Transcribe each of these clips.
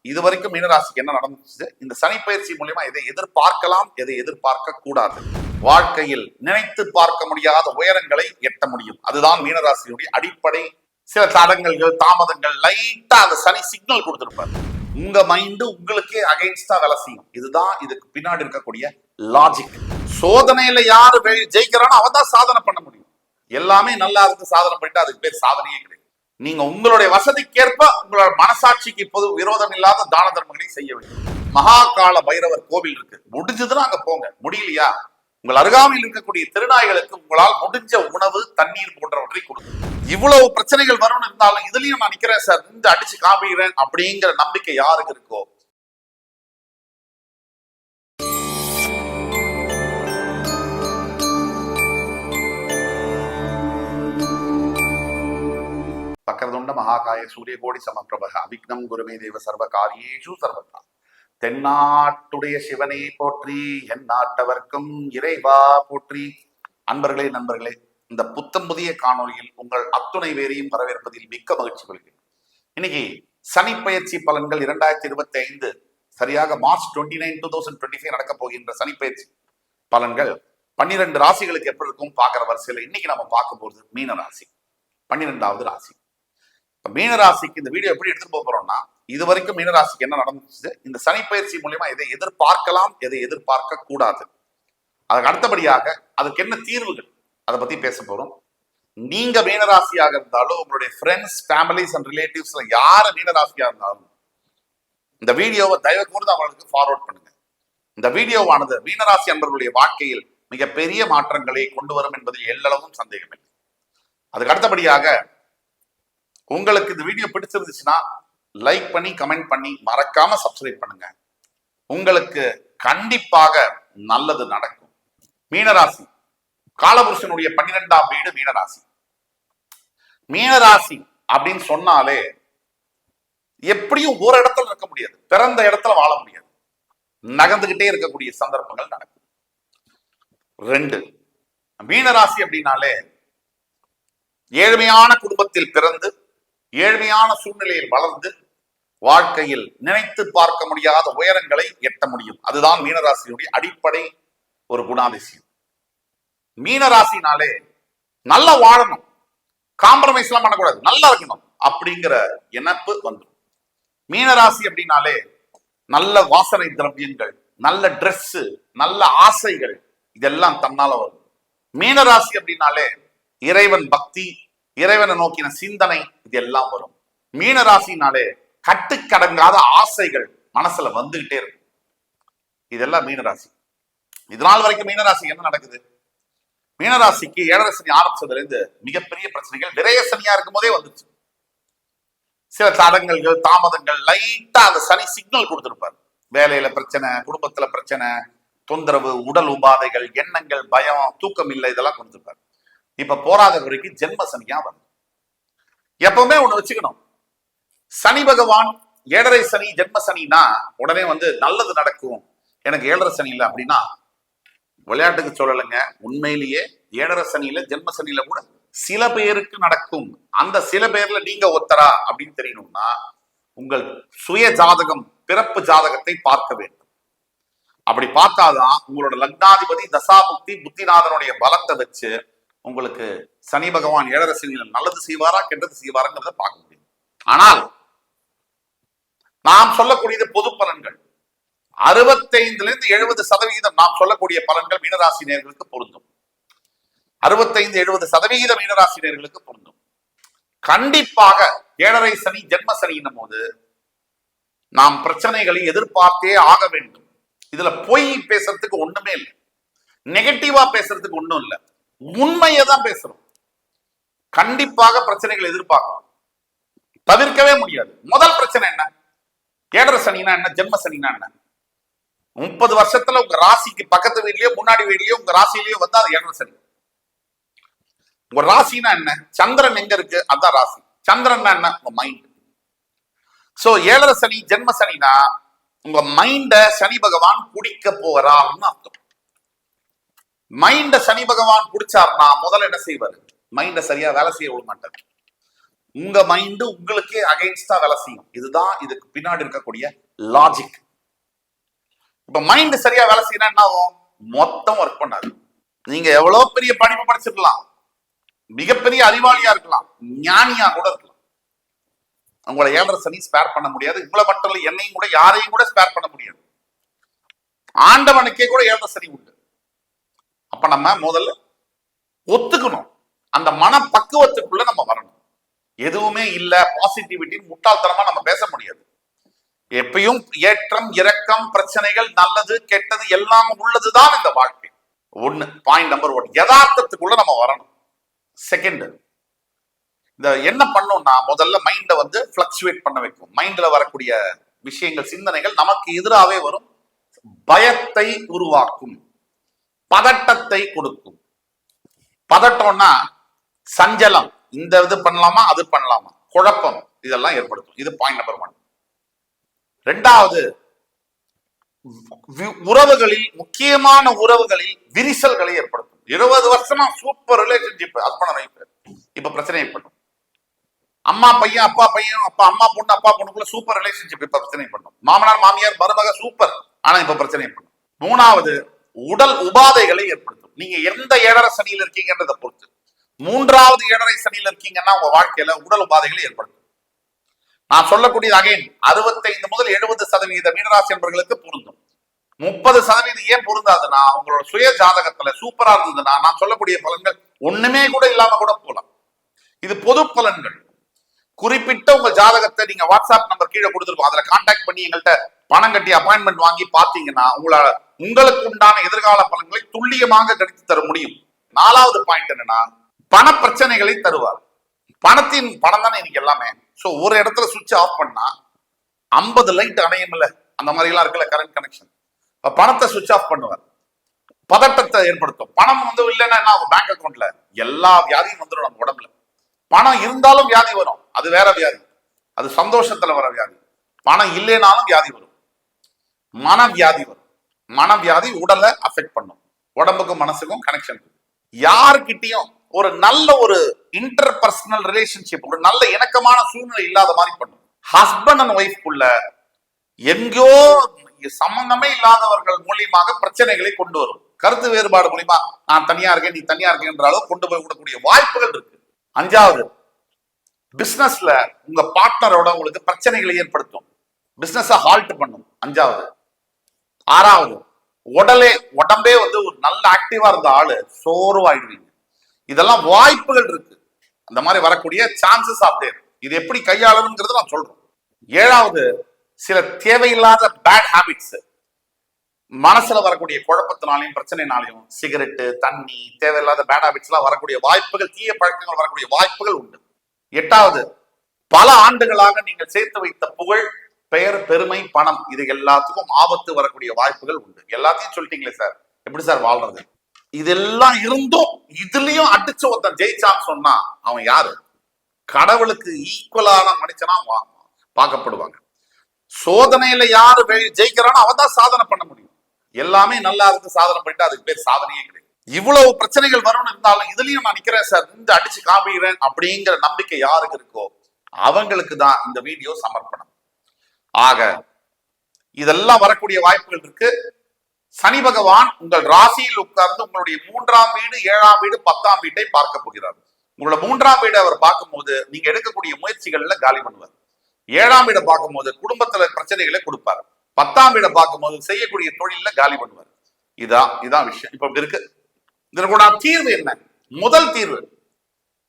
இது வரைக்கும் மீனராசிக்கு என்ன நடந்துச்சு, இந்த சனி பயிற்சி மூலியமா எதை எதிர்பார்க்கலாம், எதை எதிர்பார்க்க கூடாது, வாழ்க்கையில் நினைத்து பார்க்க முடியாத உயரங்களை எட்ட முடியும். அதுதான் மீனராசியுடைய அடிப்படை. சில தடங்கல்கள், தாமதங்கள், லைட்டா அந்த சனி சிக்னல் கொடுத்திருப்பாரு. உங்க மைண்ட் உங்களுக்கே அகைன்ஸ்டா வேலை செய்யும். இதுதான் இதுக்கு பின்னாடி இருக்கக்கூடிய லாஜிக். சோதனையில யாரு ஜெயிக்கிறானோ அவன் தான் சாதனை பண்ண முடியும். எல்லாமே நல்லா இருந்து சாதனை பண்ணிட்டு அதுக்கு பேர் சாதனையே கிடையாது. நீங்க உங்களுடைய வசதிக்கேற்ப உங்களோட மனசாட்சிக்கு இப்போது விரோதம் இல்லாத தான தர்மங்களை செய்ய வேண்டும். மகாகால பைரவர் கோவில் இருக்கு, முடிஞ்சதுன்னா அங்க போங்க. முடியலையா, உங்கள் அருகாமையில் இருக்கக்கூடிய திருநாய்களுக்கு உங்களால் முடிஞ்ச உணவு, தண்ணீர் போன்றவற்றை கொடுங்க. இவ்வளவு பிரச்சனைகள் வரும்னு இருந்தாலும் இதுலயும் நான் நிக்கிறேன் சார், இந்த அடிச்சு காமிக்கிறேன் அப்படிங்கிற நம்பிக்கை யாருக்கு இருக்கோ, பக்கரதுண்ட மகாகாய சூரிய கோடி சமப்பிரபக அவிக்னம் குருமே தேவ சர்வ காரியேஷு சர்வதா. தென்னாட்டுடைய சிவனே போற்றி, என் நாட்டவர்க்கும் இறைவா போற்றி. அன்பர்களே, நண்பர்களே, இந்த புத்தம் புதிய காணொலியில் உங்கள் அத்துணை பேரையும் வரவேற்பதில் மிக்க மகிழ்ச்சி கொள்கிறேன். இன்னைக்கு சனி பயிற்சி பலன்கள் 2025 சரியாக மார்ச் 29, 2025 நடக்க போகின்ற சனி பயிற்சி பலன்கள் 12 ராசிகளுக்கு எப்படி இருக்கும் பார்க்கிற வரிசையில் இன்னைக்கு நம்ம பார்க்க போறது மீன ராசி, 12வது ராசி. மீனராசிக்கு இந்த வீடியோ எப்படி எடுத்துட்டு போறோம்னா, இது வரைக்கும் மீனராசிக்கு என்ன நடந்துச்சு, இந்த சனி பயிற்சி மூலியமா எதை எதிர்பார்க்கலாம், எதை எதிர்பார்க்க கூடாது, அதுக்கு அடுத்தபடியாக அதுக்கு என்ன தீர்வுகள், அதை பத்தி பேச போறோம். நீங்க மீனராசியாக இருந்தாலும் உங்களுடைய ஃப்ரெண்ட்ஸ், ஃபேமிலிஸ் அண்ட் ரிலேட்டிவ்ஸ்ல யாரு மீனராசியா இருந்தாலும் இந்த வீடியோவை தயவு கூர்ந்து அவங்களுக்கு ஃபார்வர்ட் பண்ணுங்க. இந்த வீடியோவானது மீனராசி அன்பர்களுடைய வாழ்க்கையில் மிகப்பெரிய மாற்றங்களை கொண்டு வரும் என்பதில் எல்லளவும் சந்தேகம் இல்லை. அதுக்கு அடுத்தபடியாக உங்களுக்கு இந்த வீடியோ பிடிச்சிருந்துச்சுன்னா லைக் பண்ணி, கமெண்ட் பண்ணி, மறக்காம சப்ஸ்கிரைப் பண்ணுங்க. உங்களுக்கு கண்டிப்பாக நல்லது நடக்கும். மீனராசி காலபுருஷனுடைய 12ஆம் வீடு மீனராசி. மீனராசி அப்படின்னு சொன்னாலே எப்படியும் ஒரு இடத்துல இருக்க முடியாது, பிறந்த இடத்துல வாழ முடியாது, நகர்ந்துகிட்டே இருக்கக்கூடிய சந்தர்ப்பங்கள் நடக்கும். 2, மீனராசி அப்படின்னாலே ஏழ்மையான குடும்பத்தில் பிறந்து ஏழ்மையான சூழ்நிலையில் வளர்ந்து வாழ்க்கையில் நினைத்து பார்க்க முடியாத உயரங்களை எட்ட முடியும். அதுதான் மீனராசியுடைய அடிப்படை ஒரு குணாதிசயம். மீனராசினாலே நல்லா வாழணும், காம்ப்ரமைஸ் எல்லாம் பண்ணக்கூடாது, நல்லா இருக்கணும் அப்படிங்கிற எண்ணப்பு வந்துடும். மீனராசி அப்படின்னாலே நல்ல வாசனை திரவியங்கள், நல்ல ட்ரெஸ், நல்ல ஆசைகள், இதெல்லாம் தன்னால வரும். மீனராசி அப்படின்னாலே இறைவன் பக்தி, இறைவனை நோக்கின சிந்தனை, இது எல்லாம் வரும். மீனராசினாலே கட்டுக்கடங்காத ஆசைகள் மனசுல வந்துகிட்டே இருக்கும். இதெல்லாம் மீனராசி. இதனால் வரைக்கும் மீனராசி என்ன நடக்குது, மீனராசிக்கு 7.5 சனி ஆரம்பிச்சதுல இருந்து மிகப்பெரிய பிரச்சனைகள் விரய சனியா இருக்கும் போதே வந்துச்சு. சில தடங்கல்கள், தாமதங்கள், லைட்டா அந்த சனி சிக்னல் கொடுத்திருப்பாரு. வேலையில பிரச்சனை, குடும்பத்துல பிரச்சனை, தொந்தரவு, உடல் உபாதைகள், எண்ணங்கள், பயம், தூக்கம் இல்லை, இதெல்லாம் கொடுத்திருப்பாரு. இப்ப போராத வரைக்கும் ஜென்ம சனியா வரும். எப்பவுமே ஒண்ணு வச்சுக்கணும், சனி பகவான் 7.5 சனி ஜென்ம சனினா உடனே நல்லது நடக்கும், எனக்கு 7.5 சனி இல்லை அப்படின்னா விளையாட்டுக்கு சொல்லலைங்க. உண்மையிலேயே 7.5 சனியில ஜென்ம சனியில கூட சில பேருக்கு நடக்கும். அந்த சில பேர்ல நீங்க ஒத்தரா அப்படின்னு தெரியணும்னா உங்கள் சுய ஜாதகம், பிறப்பு ஜாதகத்தை பார்க்க வேண்டும். அப்படி பார்த்தாதான் உங்களோட லக்னாதிபதி தசாபுக்தி புத்திநாதனுடைய பலத்தை வச்சு உங்களுக்கு சனி பகவான் 7.5 சனியில நல்லது செய்வாரா கெட்டது செய்வாருங்கிறத பார்க்க முடியும். ஆனால் நாம் சொல்லக்கூடியது பொது பலன்கள். 65% 70% நாம் சொல்லக்கூடிய பலன்கள் மீனராசினியர்களுக்கு பொருந்தும். 65-70% மீனராசினியர்களுக்கு பொருந்தும். கண்டிப்பாக 7.5 சனி ஜென்ம சனியின் போது நாம் பிரச்சனைகளை எதிர்பார்த்தே ஆக வேண்டும். இதுல பொய் பேசுறதுக்கு ஒண்ணுமே இல்லை, நெகட்டிவா பேசுறதுக்கு ஒண்ணும் இல்லை, உண்மையை தான் பேசுறோம். கண்டிப்பாக பிரச்சனைகள் எதிர்பார்க்கலாம், தவிர்க்கவே முடியாது. முதல் பிரச்சனை என்ன, 7.5 சனினா என்ன, ஜென்ம சனினா என்ன? 30 வருஷத்துல உங்க ராசிக்கு பக்கத்து வீட்லயோ முன்னாடி வீட்லயோ உங்க ராசியிலயோ அது 7.5 சனி. உங்க ராசினா என்ன, சந்திரன் எங்க இருக்கு அதான் ராசி. சந்திரன் என்ன, உங்க மைண்ட். சோ 7.5 சனி ஜென்ம சனினா உங்க மைண்ட சனி பகவான் குடிக்க போறான்னு அர்த்தம். மைண்ட சனி பகவான் குடிச்சார்னா முதல்ல என்ன செய்வாரு, மைண்ட சரியா வேலை செய்ய விட மாட்டாரு. உங்க மைண்ட் உங்களுக்கே அகைன்ஸ்டா வேலை செய்யும். இதுதான் இதுக்கு பின்னாடி இருக்கக்கூடிய லாஜிக். இப்ப மைண்ட் சரியா வேலை செய்யணும் என்ன ஆகும்? மொத்தம் ஒர்க் பண்ணாது. நீங்க எவ்வளவு பெரிய படிப்பு படிச்சிருக்கலாம், மிகப்பெரிய அறிவாளியா இருக்கலாம், ஞானியா கூட இருக்கலாம், உங்களை 7.5 சனி ஸ்பேர் பண்ண முடியாது. உங்களை மட்டும் இல்ல, என்னையும் கூட, யாரையும் கூட ஸ்பேர் பண்ண முடியாது. ஆண்டவனுக்கே கூட 7.5 சனி உண்டு. அப்ப நம்ம முதல்ல ஒத்துக்கணும், அந்த மனப்பக்குவத்துக்குள்ள நம்ம வரணும். எதுவுமே இல்ல பாசிட்டிவிட்டி முட்டாள்தனமா நம்ம பேச முடியாது. எப்பயும் ஏற்றம் இறக்கம் பிரச்சனைகள் நல்லது கெட்டது எல்லாம் உள்ளதுதான் இந்த வாழ்க்கை. ஒண்ணு பாயிண்ட் நம்பர் 1, யதார்த்தத்துக்குள்ள நம்ம வரணும். செகண்ட், இந்த என்ன பண்ணோம்னா முதல்ல மைண்ட வந்து பிளக்சுவேட் பண்ண வைக்கும். மைண்ட்ல வரக்கூடிய விஷயங்கள் சிந்தனைகள் நமக்கு எதிராகவே வரும், பயத்தை உருவாக்கும், பதட்டத்தை கொடுக்கும். பதட்டம்னா சஞ்சலம், இந்த இது பண்ணலாமா அது பண்ணலாமா, குழப்பம், இதெல்லாம் ஏற்படுத்தும். இது பாயிண்ட் நம்பர் 1. ரெண்டாவது, உறவுகளில் முக்கியமான உறவுகளில் விரிசல்களை ஏற்படுத்தும். 20 வருஷமா சூப்பர் ரிலேஷன்ஷிப் ஹஸ்பண்ட் வைஃப், இப்ப பிரச்சனை ஏற்படும். அம்மா பையன் அப்பா பையன், அப்பா அம்மா பொண்ணு அப்பா பொண்ணுக்குள்ள சூப்பர் ரிலேஷன்ஷிப், இப்ப பிரச்சனை ஏற்படும். மாமனார் மாமியார் மருமக சூப்பர், ஆனா இப்ப பிரச்சனை ஏற்படும். 3வது, உடல் உபாதைகளை ஏற்படுத்தும். நீங்க எந்த 7.5 சனியில் இருக்கீங்கன்றதை பொறுத்து. 3வது 7.5 சனியில் இருக்கீங்கன்னா உங்க வாழ்க்கையில உடல் உபாதைகளை ஏற்படுத்தும். நான் சொல்லக்கூடியது அகைன் 65 முதல் 70% மீனராசி என்பவர்களுக்கு பொருந்தும். 30% ஏன் பொருந்தாதுன்னா, உங்களோட சுய ஜாதகத்துல சூப்பரா இருந்ததுன்னா நான் சொல்லக்கூடிய பலன்கள் ஒண்ணுமே கூட இல்லாம கூட போலாம். இது பொது பலன்கள். குறிப்பிட்ட உங்க ஜாதகத்தை நீங்க வாட்ஸ்அப் நம்பர் கீழே கொடுத்துருக்கோம், அதுல கான்டாக்ட் பண்ணி எங்கள்கிட்ட பணம் கட்டி அப்பாயின்மெண்ட் வாங்கி பாத்தீங்கன்னா உங்களால உங்களுக்கு உண்டான எதிர்கால பலன்களை துல்லியமாக கணித்து தர முடியும். 4வது பாயிண்ட் என்னன்னா, பண பிரச்சனைகளை தருவார். பணம் தானே இன்னைக்கு எல்லாமே. சோ ஒரு இடத்துல சுவிட்ச் ஆஃப் பண்ணா 50 லைட் அணையும்ல, அந்த மாதிரி எல்லாம் இருக்குல்ல கரண்ட் கனெக்ஷன், பணத்தை சுவிட்ச் ஆஃப் பண்ணுவார். பதட்டத்தை ஏற்படுத்தும். பணம் வந்து இல்லைன்னா என்ன ஆகும்? பேங்க் அக்கௌண்ட்ல எல்லா வியாதியும் வந்துடும். நம்ம உடம்புல பணம் இருந்தாலும் வியாதி வரும், அது வேற வியாதி, அது சந்தோஷத்துல வர வியாதி. பணம் இல்லைனாலும் வியாதி வரும், மனவியாதி வரும். மனவியாதி உடலை அஃபெக்ட் பண்ணும், உடம்புக்கும் மனசுக்கும் கனெக்ஷன். யாருக்கிட்டையும் ஒரு நல்ல ஒரு இன்டர் பர்சனல் ரிலேஷன்ஷிப், ஒரு நல்ல இணக்கமான சூழ்நிலை இல்லாத மாதிரி பண்ணும். ஹஸ்பண்ட் அண்ட் ஒய்ஃப்குள்ள எங்கோ சம்பந்தமே இல்லாதவர்கள் மூலியமாக பிரச்சனைகளை கொண்டு வரும். கருத்து வேறுபாடு மூலியமா நான் தனியா இருக்கேன் நீ தனியா இருக்கேன் என்ற அளவு கொண்டு போய் விடக்கூடிய வாய்ப்புகள் இருக்கு. 5வது, பிசினஸ்ல உங்க பார்ட்னரோட உங்களுக்கு பிரச்சனைகளை ஏற்படுத்தும், பிசினஸ் ஹால்ட் பண்ணும். 5வது. 6வது, உடம்பே வந்து ஒரு நல்ல ஆக்டிவா இருந்த ஆளு சோர்வாயிடுவீங்க. இதெல்லாம் வாய்ப்புகள் இருக்கு, அந்த மாதிரி வரக்கூடிய சான்சஸ் ஆஃப் தேர். இது எப்படி கையாளணுங்கிறது நான் சொல்றேன். 7வது, சில தேவையில்லாத பேட் ஹாபிட்ஸ், மனசுல வரக்கூடிய குழப்பத்தினாலையும் பிரச்சனைனாலையும் சிகரெட்டு தண்ணி தேவையில்லாத பேட் ஹாபிட்ஸ் எல்லாம் வரக்கூடிய வாய்ப்புகள், தீய பழக்கங்கள் வரக்கூடிய வாய்ப்புகள் உண்டு. 8வது, பல ஆண்டுகளாக நீங்கள் சேர்த்து வைத்த புகழ் பெயர் பெருமை பணம் இது எல்லாத்துக்கும் ஆபத்து வரக்கூடிய வாய்ப்புகள் உண்டு. எல்லாத்தையும் சொல்லிட்டீங்களே சார், எப்படி சார் வாழ்றது? இதெல்லாம் இருந்தும் இதுலயும் அடிச்சு ஒருத்தன் ஜெயிச்சான்னு சொன்னா அவன் யாரு? கடவுளுக்கு ஈக்குவலான மனுஷனா பார்க்கப்படுவாங்க. சோதனையில யாரு ஜெயிக்கிறானோ அவன் தான் சாதனை பண்ண முடியும். எல்லாமே நல்லா இருந்து சாதனை பண்ணிட்டு அதுக்கு பேர் சாதனையே கிடையாது. இவ்வளவு பிரச்சனைகள் வரும்னு இருந்தாலும் இதுலயும் நான் நிக்கிறேன் சார், இந்த அடிச்சு காமிக்கிறேன் அப்படிங்கிற நம்பிக்கை யாருக்கு இருக்கோ அவங்களுக்கு தான் இந்த வீடியோ சமர்ப்பணம். ஆக இதெல்லாம் வரக்கூடிய வாய்ப்புகள் இருக்கு. சனி பகவான் உங்கள் ராசியில் உட்கார்ந்து உங்களுடைய 3ஆம் வீடு 7ஆம் வீடு 10ஆம் வீட்டை பார்க்க போகிறார். உங்களோட 3ஆம் வீடு அவர் பார்க்கும்போது நீங்க எடுக்கக்கூடிய முயற்சிகள்ல காலி பண்ணுவார். 7ஆம் வீடை பார்க்கும்போது குடும்பத்துல பிரச்சனைகளை கொடுப்பார். 10ஆம் வீடை பார்க்கும்போது செய்யக்கூடிய தொழில காலி பண்ணுவார். இதான் விஷயம். இப்ப இப்படி இருக்கு. இதற்கூட தீர்வு என்ன? முதல் தீர்வு,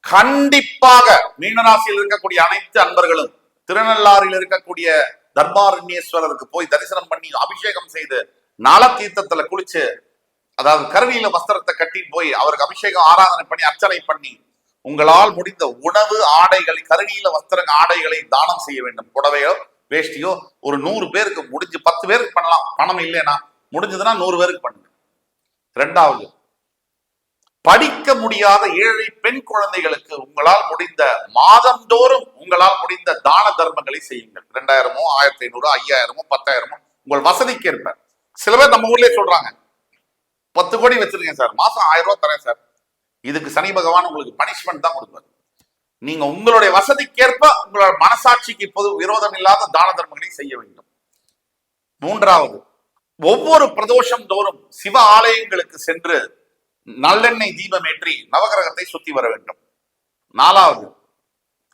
கண்டிப்பாக மீனராசியில் இருக்கக்கூடிய அனைத்து அன்பர்களும் திருநள்ளாறில் இருக்கக்கூடிய தர்பாரண்யேஸ்வரருக்கு போய் தரிசனம் பண்ணி அபிஷேகம் செய்து நல தீர்த்தத்துல குளிச்சு, அதாவது கருவியில வஸ்திரத்தை கட்டி போய் அவருக்கு அபிஷேகம் ஆராதனை பண்ணி அர்ச்சனை பண்ணி உங்களால் முடிந்த உணவு ஆடைகளை, கருவியில வஸ்திர ஆடைகளை தானம் செய்ய வேண்டும். புடவையோ வேஷ்டியோ ஒரு 100 பேருக்கு முடிஞ்சு 10 பேருக்கு பண்ணலாம். பணம் இல்லைன்னா முடிஞ்சதுன்னா 100 பேருக்கு பண்ணுங்க. 2வது, படிக்க முடியாத ஏழை பெண் குழந்தைகளுக்கு உங்களால் முடிந்த மாதந்தோறும் உங்களால் முடிந்த தான தர்மங்களை செய்யுங்கள். 2000மோ 1500 5000மோ 10000மோ உங்கள் வசதிக்கு ஏற்ப. சில பேர் நம்ம ஊர்லயே சொல்றாங்க 10 கோடி வச்சிருக்கேன் சார், மாசம் 1000 ரூபாய் தரேன் சார். இதுக்கு சனி பகவான் உங்களுக்கு பனிஷ்மெண்ட் தான் கொடுப்பாரு. நீங்க உங்களுடைய வசதிக்கேற்ப உங்களோட மனசாட்சிக்கு இப்போது விரோதம் இல்லாத தான தர்மங்களை செய்ய வேண்டும். மூன்றாவது, ஒவ்வொரு பிரதோஷம் தோறும் சிவ ஆலயங்களுக்கு சென்று நல்லெண்ணெய் தீபமேற்றி நவகிரகத்தை சுத்தி வர வேண்டும். நாலாவது,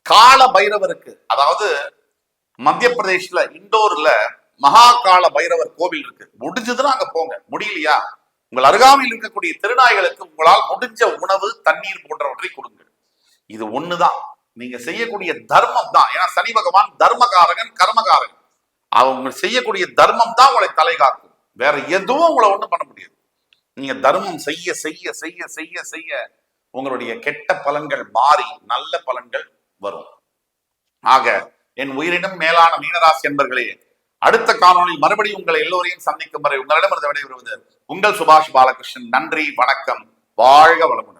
கால பைரவருக்கு, அதாவது மத்திய பிரதேஷ்ல இண்டோர்ல மகா கால பைரவர் கோவில் இருக்கு. முடிஞ்சதுன்னா அங்க போங்க. முடியலையா உங்கள் அருகாமையில் இருக்கக்கூடிய திருநாய்களுக்கு உங்களால் முடிஞ்ச உணவு, தண்ணீர் போன்றவற்றை கொடுங்க. இது ஒண்ணுதான் நீங்க செய்யக்கூடிய தர்மம் தான். ஏன்னா சனி பகவான் தர்மகாரகன், கர்மகாரகன். அவங்க செய்யக்கூடிய தர்மம் தான் உங்களை தலை காக்கும். வேற எதுவும் உங்களை ஒண்ணும் பண்ண முடியாது. நீங்க தர்மம் செய்ய செய்ய செய்ய செய்ய செய்ய உங்களுடைய கெட்ட பலன்கள் மாறி நல்ல பலன்கள் வரும். ஆக என் உயிரினும் மேலான மீனராசி என்பர்களே, அடுத்த காணொலியில் மறுபடியும் உங்களை எல்லோரையும் சந்திக்கும் வரை உங்களிடமிருந்து விடைபெறுவது உங்கள் சுபாஷ் பாலகிருஷ்ணன். நன்றி, வணக்கம், வாழ்க வளமுடன்.